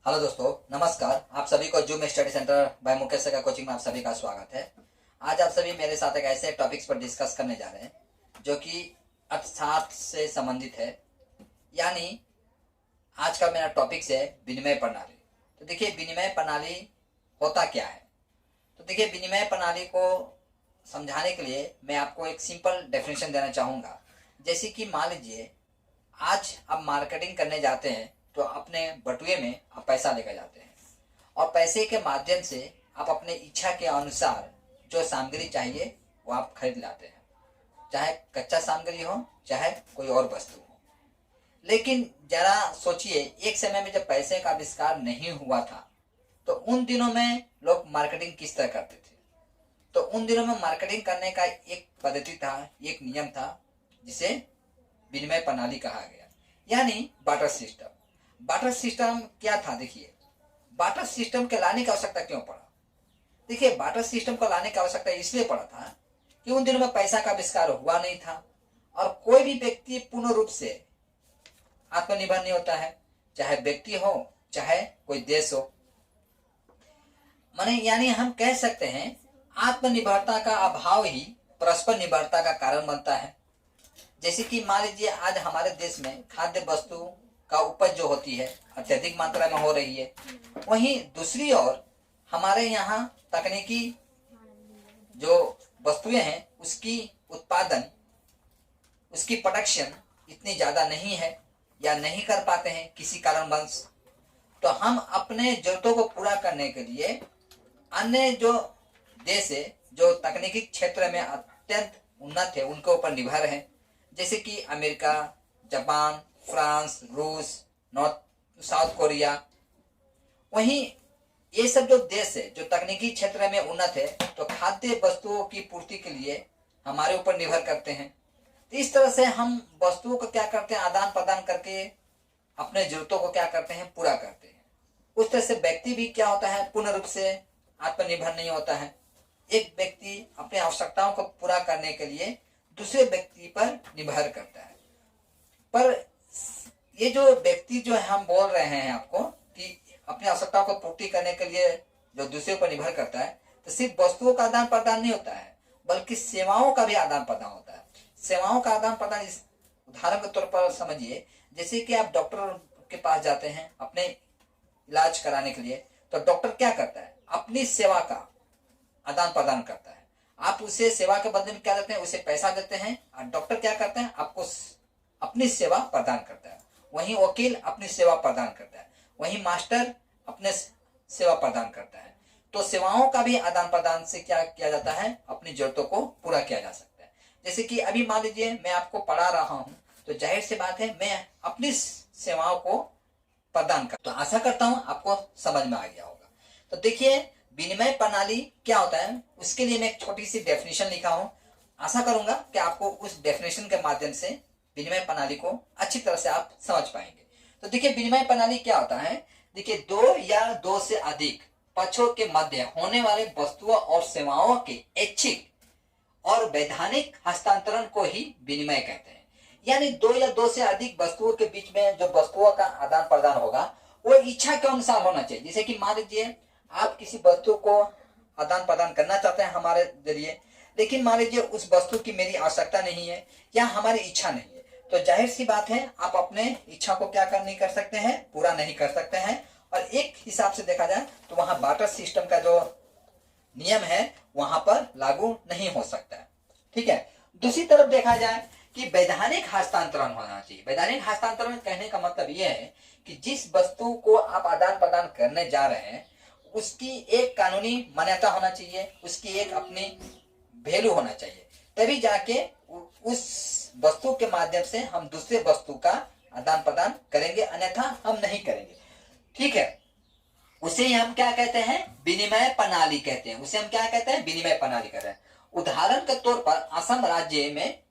Hello दोस्तों, नमस्कार। आप सभी को Zoom study centre by Mukesh का कोचिंग में आप सभी का स्वागत है। आज आप सभी मेरे साथ एक ऐसे टॉपिक्स पर डिस्कस करने जा रहे हैं जो कि अर्थशास्त्र से संबंधित है। यानी आज का मेरा टॉपिक्स है विनिमय प्रणाली। तो देखिए, विनिमय प्रणाली होता क्या है। तो देखिए, विनिमय प्रणाली को समझाने के लिए मैं आपको एक सिंपल डेफिनेशन देना चाहूँगा। जैसे कि मान लीजिए, आज आप मार्केटिंग करने जाते हैं तो अपने बटुए में आप पैसा लेकर जाते हैं और पैसे के माध्यम से आप अपने इच्छा के अनुसार जो सामग्री चाहिए वो आप खरीद लाते हैं, चाहे कच्चा सामग्री हो चाहे कोई और वस्तु हो। लेकिन जरा सोचिए, एक समय में जब पैसे का आविष्कार नहीं हुआ था तो उन दिनों में लोग मार्केटिंग किस तरह करते थे। तो उन दिनों में मार्केटिंग करने का एक पद्धति था, एक नियम था, जिसे विनिमय प्रणाली कहा गया, यानी बार्टर सिस्टम। बार्टर सिस्टम क्या था? देखिए, बार्टर सिस्टम के लाने की आवश्यकता क्यों पड़ा? देखिए, बार्टर सिस्टम को लाने की आवश्यकता इसलिए पड़ा था कि उन दिनों में पैसा का आविष्कार हुआ नहीं था और कोई भी व्यक्ति पूर्ण रूप से आत्मनिर्भर नहीं होता है, चाहे व्यक्ति हो चाहे कोई देश हो। माने यानी हम कह सकते हैं आत्मनिर्भरता का अभाव ही परस्पर निर्भरता का कारण बनता है। जैसे कि मान लीजिए, आज हमारे देश में खाद्य वस्तु का उपज जो होती है अत्यधिक मात्रा में हो रही है, वहीं दूसरी ओर हमारे यहाँ तकनीकी जो वस्तुएं हैं उसकी उत्पादन, उसकी प्रोडक्शन इतनी ज्यादा नहीं है या नहीं कर पाते हैं किसी कारणवश। तो हम अपने जरूरतों को पूरा करने के लिए अन्य जो देश है जो तकनीकी क्षेत्र में अत्यंत उन्नत है उनके ऊपर निर्भर है। जैसे कि अमेरिका, जापान, फ्रांस, रूस, साउथ कोरिया। वहीं ये सब जो देश है जो तकनीकी क्षेत्र में उन्नत है तो खाद्य वस्तुओं की पूर्ति के लिए हमारे ऊपर निर्भर करते हैं। तो इस तरह से हम वस्तुओं को क्या करते हैं, आदान प्रदान करके अपने जरूरतों को क्या करते हैं, पूरा करते हैं। उस तरह से व्यक्ति भी क्या होता है, पूर्ण रूप से आत्मनिर्भर नहीं होता है। एक व्यक्ति अपनी आवश्यकताओं को पूरा करने के लिए दूसरे व्यक्ति पर निर्भर करता है। पर ये जो व्यक्ति जो है, हम बोल रहे हैं आपको कि अपनी आवश्यकताओं को पूर्ति करने के लिए जो दूसरे पर निर्भर करता है, तो सिर्फ वस्तुओं का आदान प्रदान नहीं होता है बल्कि सेवाओं का भी आदान प्रदान होता है। सेवाओं का आदान प्रदान इस उदाहरण के तौर पर समझिए, जैसे कि आप डॉक्टर के पास जाते हैं अपने इलाज कराने के लिए, तो डॉक्टर क्या करता है, अपनी सेवा का आदान प्रदान करता है। आप उसे सेवा के बदले में क्या देते हैं, उसे पैसा देते हैं, और डॉक्टर क्या करते हैं, आपको अपनी सेवा प्रदान करता है। वहीं वकील अपनी सेवा प्रदान करता है, वहीं मास्टर अपने सेवा प्रदान करता है। तो सेवाओं का भी आदान प्रदान से क्या किया जाता है, अपनी जरूरतों को पूरा किया जा सकता है। जैसे कि अभी मान लीजिए मैं आपको पढ़ा रहा हूं, तो जाहिर सी बात है मैं अपनी सेवाओं को प्रदान कर। तो आशा करता हूं आपको समझ में आ गया होगा। तो देखिए, विनिमय प्रणाली क्या होता है उसके लिए मैं एक छोटी सी डेफिनेशन लिखा हूं। आशा करूंगा कि आपको उस डेफिनेशन के माध्यम से विनिमय प्रणाली को अच्छी तरह से आप समझ पाएंगे। तो देखिए, विनिमय प्रणाली क्या होता है। देखिए, दो या दो से अधिक पक्षों के मध्य होने वाले वस्तुओं और सेवाओं के ऐच्छिक और वैधानिक हस्तांतरण को ही विनिमय कहते हैं। यानी दो या दो से अधिक वस्तुओं के बीच में जो वस्तुओं का आदान प्रदान होगा वो इच्छा के अनुसार होना चाहिए। जैसे कि मान लीजिए आप किसी वस्तु को आदान प्रदान करना चाहते हैं हमारे जरिए, लेकिन मान लीजिए उस वस्तु की मेरी आवश्यकता नहीं है या हमारी इच्छा नहीं है, तो जाहिर सी बात है आप अपने इच्छा को क्या नहीं कर सकते हैं, पूरा नहीं कर सकते हैं। और एक हिसाब से देखा जाए तो वहां बार्टर सिस्टम का जो नियम है वहां पर लागू नहीं हो सकता है। ठीक है। दूसरी तरफ देखा जाए कि वैधानिक हस्तांतरण होना चाहिए। वैधानिक हस्तांतरण कहने का मतलब यह है कि जिस वस्तु को आप आदान प्रदान करने जा रहे हैं उसकी एक कानूनी मान्यता होना चाहिए, उसकी एक अपनी वैल्यू होना चाहिए, तभी जाके उस वस्तु के माध्यम से हम दूसरे वस्तु का आदान प्रदान करेंगे, अन्यथा हम नहीं करेंगे। ठीक है। उसे हम क्या कहते हैं, विनिमय प्रणाली कहते हैं। उसे हम क्या कहते हैं, विनिमय प्रणाली कहते हैं। उदाहरण के तौर पर असम राज्य में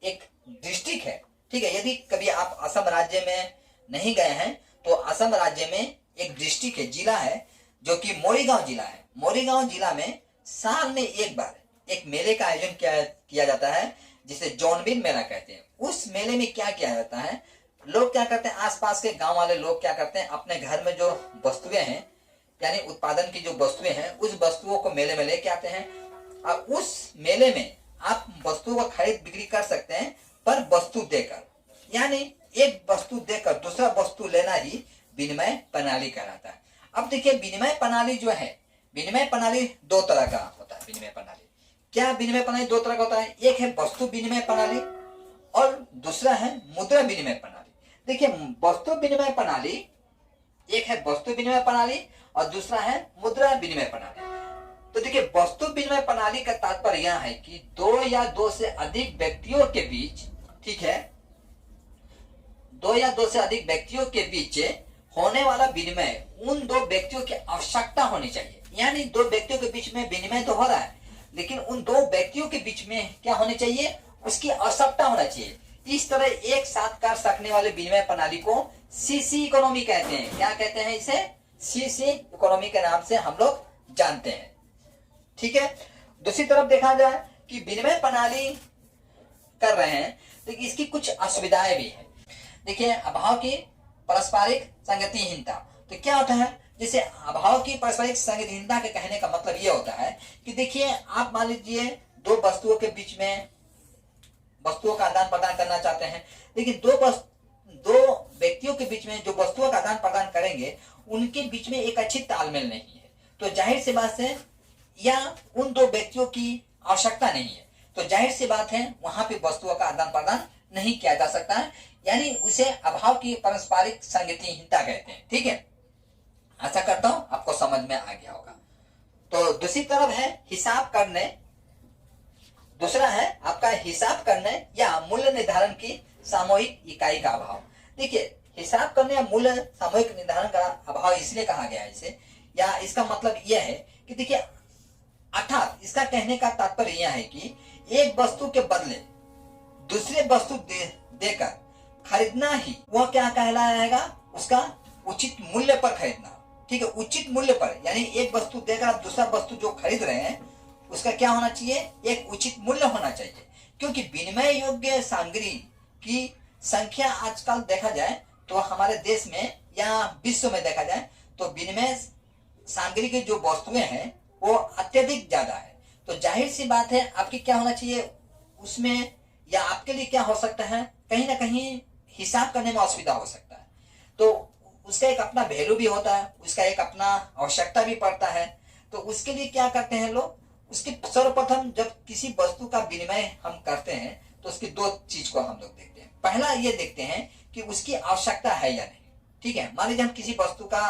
एक डिस्ट्रिक्ट है। ठीक है। यदि कभी आप असम राज्य में नहीं गए हैं तो असम राज्य में एक डिस्ट्रिक्ट है, जिला है, जो कि मोरीगांव जिला है। मोरीगांव जिला में साल में एक बार एक मेले का आयोजन किया जाता है जिसे जौनबिन मेला कहते हैं। उस मेले में क्या किया जाता है, लोग क्या करते हैं, आसपास के गांव वाले लोग क्या करते हैं, अपने घर में जो वस्तुएं हैं यानी उत्पादन की जो वस्तुएं हैं उस वस्तुओं को मेले में लेके आते हैं और उस मेले में आप वस्तुओं का खरीद बिक्री कर सकते हैं पर वस्तु देकर, यानी एक वस्तु देकर दूसरा वस्तु लेना ही विनिमय प्रणाली कहलाता है। अब देखिए विनिमय प्रणाली जो है, विनिमय प्रणाली दो तरह का होता है। विनिमय प्रणाली क्या, विनिमय प्रणाली दो तरह का होता है, एक है वस्तु विनिमय प्रणाली और दूसरा है मुद्रा विनिमय प्रणाली। देखिए वस्तु विनिमय प्रणाली, एक है वस्तु विनिमय प्रणाली और दूसरा है मुद्रा विनिमय प्रणाली। तो देखिए वस्तु विनिमय प्रणाली का तात्पर्य यह है कि दो या दो से अधिक व्यक्तियों के बीच, ठीक है, दो या दो से अधिक व्यक्तियों के बीच होने वाला विनिमय उन दो व्यक्तियों की आवश्यकता होनी चाहिए। यानी दो व्यक्तियों के बीच में विनिमय तो हो रहा है लेकिन उन दो व्यक्तियों के बीच में क्या होनी चाहिए, उसकी आवश्यकता होना चाहिए। इस तरह एक साथ कर सकने वाले विनिमय प्रणाली को सीसी इकोनॉमी कहते हैं। क्या कहते हैं इसे, सीसी इकोनॉमी के नाम से हम लोग जानते हैं। ठीक है, दूसरी तरफ देखा जाए कि विनिमय प्रणाली कर रहे हैं तो इसकी कुछ असुविधाएं भी है। देखिए अभाव की पारस्परिक संगतिहीनता, तो क्या होता है, जैसे अभाव की पारस्परिक संगतिहीनता के कहने का मतलब यह होता है कि देखिए आप मान लीजिए दो वस्तुओं के बीच में वस्तुओं का आदान प्रदान करना चाहते हैं, लेकिन दो व्यक्तियों के बीच में जो वस्तुओं का आदान प्रदान करेंगे उनके बीच में एक अच्छी तालमेल नहीं है, तो जाहिर सी बात है, या उन दो व्यक्तियों की आवश्यकता नहीं है, तो जाहिर सी बात है वहां पे वस्तुओं का आदान प्रदान नहीं किया जा सकता है, यानी उसे अभाव की पारस्परिक संगतिहीनता कहते हैं। ठीक है, आशा करता हूं आपको समझ में आ गया होगा। तो दूसरी तरफ है हिसाब करने, दूसरा है आपका हिसाब करने या मूल्य निर्धारण की सामूहिक इकाई का अभाव। देखिए हिसाब करने या मूल्य सामूहिक निर्धारण का अभाव इसलिए कहा गया है इसे, या इसका मतलब यह है कि देखिए अर्थात इसका कहने का तात्पर्य यह है कि एक वस्तु के बदले दूसरे वस्तु देकर खरीदना ही वह क्या कहलाएगा, उसका उचित मूल्य पर खरीदना। ठीक है, उचित मूल्य पर, यानी एक वस्तु देकर आप दूसरा वस्तु जो खरीद रहे हैं उसका क्या होना चाहिए, एक उचित मूल्य होना चाहिए। क्योंकि विनिमय योग्य सामग्री की संख्या आजकल देखा जाए तो हमारे देश में या विश्व में देखा जाए तो विनिमय सामग्री की जो वस्तुएं हैं वो अत्यधिक ज्यादा है, तो जाहिर सी बात है आपकी क्या होना चाहिए उसमें, या आपके लिए क्या हो सकता है, कहीं ना कहीं हिसाब करने में असुविधा हो सकता है। तो उसका एक अपना वैल्यू भी होता है, उसका एक अपना आवश्यकता भी पड़ता है। तो उसके लिए क्या करते हैं लोग, उसके सर्वप्रथम जब किसी वस्तु का विनिमय हम करते हैं तो उसकी दो चीज को हम लोग देखते हैं। पहला ये देखते हैं कि उसकी आवश्यकता है या नहीं। ठीक है, मान लीजिए हम किसी वस्तु का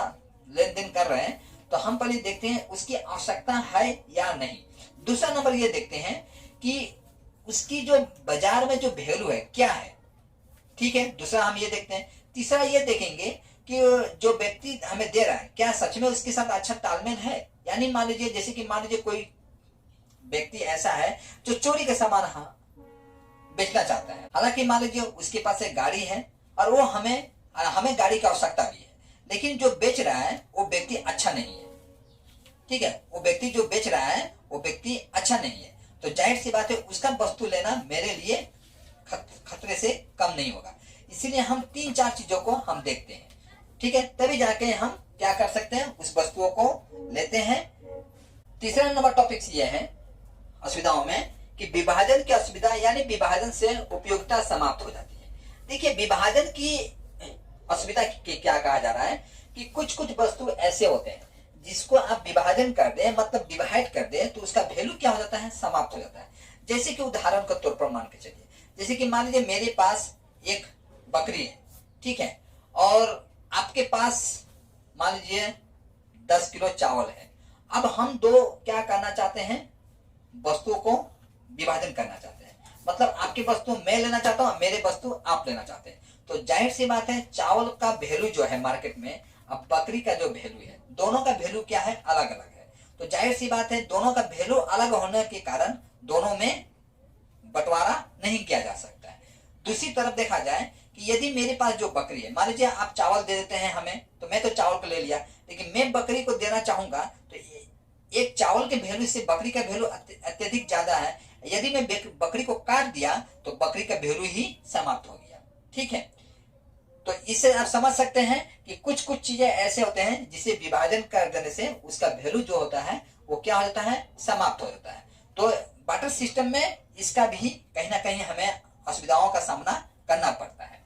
लेन देन कर रहे हैं तो हम पहले देखते हैं उसकी आवश्यकता है या नहीं। दूसरा नंबर ये देखते हैं कि उसकी जो बाजार में जो वैल्यू है क्या है। ठीक है, दूसरा हम ये देखते हैं। तीसरा ये देखेंगे कि जो व्यक्ति हमें दे रहा है क्या सच में उसके साथ अच्छा तालमेल है। यानी मान लीजिए, जैसे कि मान लीजिए कोई व्यक्ति ऐसा है जो चोरी का सामान बेचना चाहता है, हालांकि मान लीजिए उसके पास एक गाड़ी है और वो हमें गाड़ी की आवश्यकता भी है, लेकिन जो बेच रहा है वो व्यक्ति अच्छा नहीं है। ठीक है, वो व्यक्ति जो बेच रहा है वो व्यक्ति अच्छा नहीं है, तो जाहिर सी बात है उसका वस्तु लेना मेरे लिए खतरे से कम नहीं होगा। इसीलिए हम तीन चार चीजों को हम देखते हैं। ठीक है, तभी जाके हम क्या कर सकते हैं, उस वस्तुओं को लेते हैं। तीसरा नंबर टॉपिक ये है असुविधाओं में कि विभाजन की असुविधा, यानी विभाजन से उपयोगिता समाप्त हो जाती है। देखिए विभाजन की असुविधा क्या कहा जा रहा है कि कुछ कुछ वस्तु ऐसे होते हैं जिसको आप विभाजन कर दे, मतलब डिवाइड कर दे, तो उसका वैल्यू क्या हो जाता है, समाप्त हो जाता है। जैसे कि उदाहरण के तौर पर मान के चलिए, जैसे कि मान लीजिए मेरे पास एक बकरी है, ठीक है, और आपके पास मान लीजिए 10 किलो चावल है। अब हम दो क्या करना चाहते हैं, वस्तुओं को विभाजन करना चाहते हैं, मतलब आपकी वस्तु मैं लेना चाहता हूं, मेरे वस्तु आप लेना चाहते हैं। तो जाहिर सी बात है चावल का वैल्यू जो है मार्केट में, अब बकरी का जो वैल्यू है, दोनों का वैल्यू क्या है, अलग अलग है। तो जाहिर सी बात है दोनों का वैल्यू अलग होने के कारण दोनों में बंटवारा नहीं किया जा सकता है। दूसरी तरफ देखा जाए कि यदि मेरे पास जो बकरी है, मान लीजिए आप चावल दे देते हैं हमें, तो मैं तो चावल को ले लिया, लेकिन मैं बकरी को देना चाहूंगा तो एक चावल के वैल्यू से बकरी का वैल्यू अत्यधिक ज्यादा है। यदि मैं बकरी को काट दिया तो बकरी का वैल्यू ही समाप्त हो गया। ठीक है, तो इससे आप समझ सकते हैं कि कुछ कुछ चीजें ऐसे होते हैं जिसे विभाजन कर देने से उसका वैल्यू जो होता है वो क्या हो जाता है, समाप्त हो जाता है। तो बार्टर सिस्टम में इसका भी कहीं ना कहीं हमें असुविधाओं का सामना करना पड़ता है।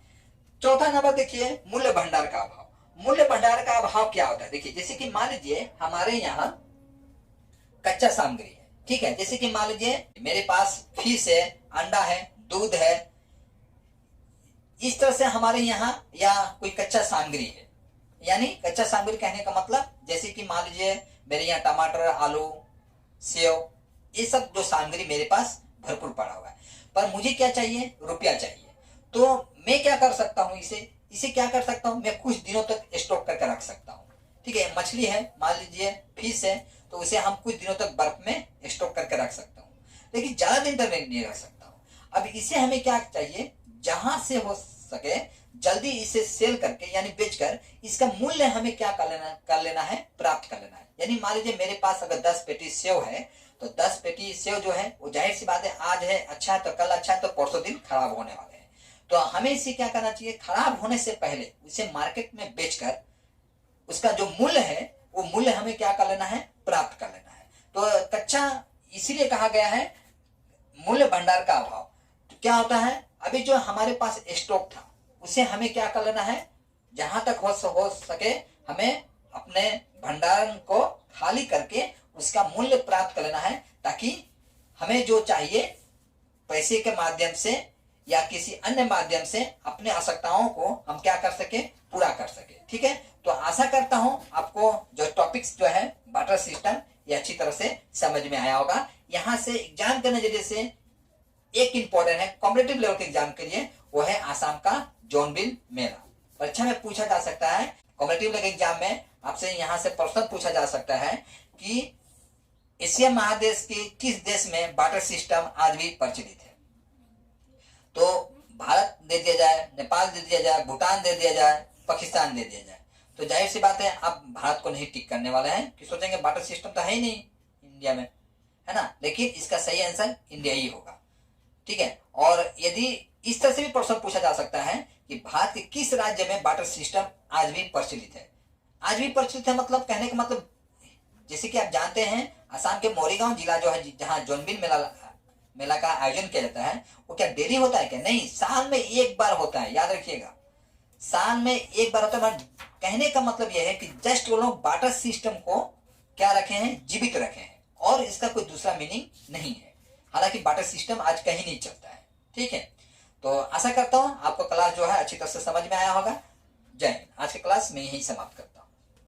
चौथा नंबर देखिए, मूल्य भंडार का अभाव। मूल्य भंडार का अभाव क्या होता है, देखिए जैसे कि मान लीजिए हमारे यहाँ कच्चा सामग्री है, ठीक है, जैसे कि मान लीजिए मेरे पास फिश है, अंडा है, दूध है, इस तरह से हमारे यहाँ या कोई कच्चा सामग्री है, यानी कच्चा सामग्री कहने का मतलब जैसे कि मान लीजिए मेरे यहाँ टमाटर, आलू, सेव, ये सब जो सामग्री मेरे पास भरपूर पड़ा हुआ है, पर मुझे क्या चाहिए, रुपया चाहिए। तो मैं क्या कर सकता हूँ, इसे क्या कर सकता हूँ, मैं कुछ दिनों तक स्टॉक करके रख सकता हूँ। ठीक है, मछली है, मान लीजिए फिश है, तो उसे हम कुछ दिनों तक बर्फ में स्टॉक करके रख सकता हूँ, लेकिन ज्यादा दिन तक नहीं रख सकता हूँ। अब इसे हमें क्या चाहिए, जहां से हो सके जल्दी इसे सेल करके यानी बेचकर इसका मूल्य हमें क्या कर लेना है, प्राप्त कर लेना है। यानी मान लीजिए मेरे पास अगर 10 पेटी सेव है, तो 10 पेटी सेव जो है वो जाहिर सी बात है आज है अच्छा है तो कल अच्छा है तो परसों दिन खराब होने वाले हैं। तो हमें इसे क्या करना चाहिए, खराब होने से पहले इसे मार्केट में बेचकर उसका जो मूल्य है वो मूल्य हमें क्या कर लेना है, प्राप्त कर लेना है। तो कच्चा इसीलिए कहा गया है मूल्य भंडार का अभाव। तो क्या होता है, अभी जो हमारे पास स्टॉक था उसे हमें क्या कर लेना है, जहां तक हो सके हमें अपने भंडार को खाली करके उसका मूल्य प्राप्त कर लेना है, ताकि हमें जो चाहिए पैसे के माध्यम से या किसी अन्य माध्यम से अपने आवश्यकताओं को हम क्या कर सके, पूरा कर सके। ठीक है, तो आशा करता हूं आपको जो टॉपिक्स जो है बार्टर सिस्टम ये अच्छी तरह से समझ में आया होगा। यहाँ से एग्जाम के नजरिए से एक इंपॉर्टेंट है कॉम्पिटिटिव लेवल के एग्जाम के लिए, वो है आसाम का जोनबिल मेला। परीक्षा में पूछा जा सकता है, कॉम्पिटिटिव लेवल के एग्जाम में आपसे यहाँ से प्रश्न पूछा जा सकता है कि एशिया महादेश के किस देश में बार्टर सिस्टम आज भी प्रचलित है। तो भारत दे दिया जाए, नेपाल दे दिया जाए, भूटान दे दिया जाए, पाकिस्तान दे दिया जाए, तो जाहिर सी बात है आप भारत को नहीं टिक करने वाले हैं कि सोचेंगे बार्टर सिस्टम तो है ही नहीं इंडिया में, है ना। लेकिन इसका सही आंसर इंडिया ही होगा। ठीक है, और यदि इस तरह से भी प्रश्न पूछा जा सकता है कि भारत के किस राज्य में बार्टर सिस्टम आज भी प्रचलित है। आज भी प्रचलित है मतलब कहने का मतलब जैसे कि आप जानते हैं असम के मोरीगांव जिला जो है जहाँ जोनबिल मेला का आयोजन किया जाता है, वो क्या डेली होता है क्या, नहीं, साल में एक बार होता है, याद रखिएगा, साल में एक बार होता है। कहने का मतलब यह है कि जस्ट वो लोग बार्टर सिस्टम को क्या रखे हैं, जीवित रखे हैं, और इसका कोई दूसरा मीनिंग नहीं है। हालांकि बार्टर सिस्टम आज कहीं नहीं चलता है। ठीक है, तो आशा करता हूं आपको क्लास जो है अच्छी तरह से समझ में आया होगा। जय हिंद। आज की क्लास में यही समाप्त करता हूं।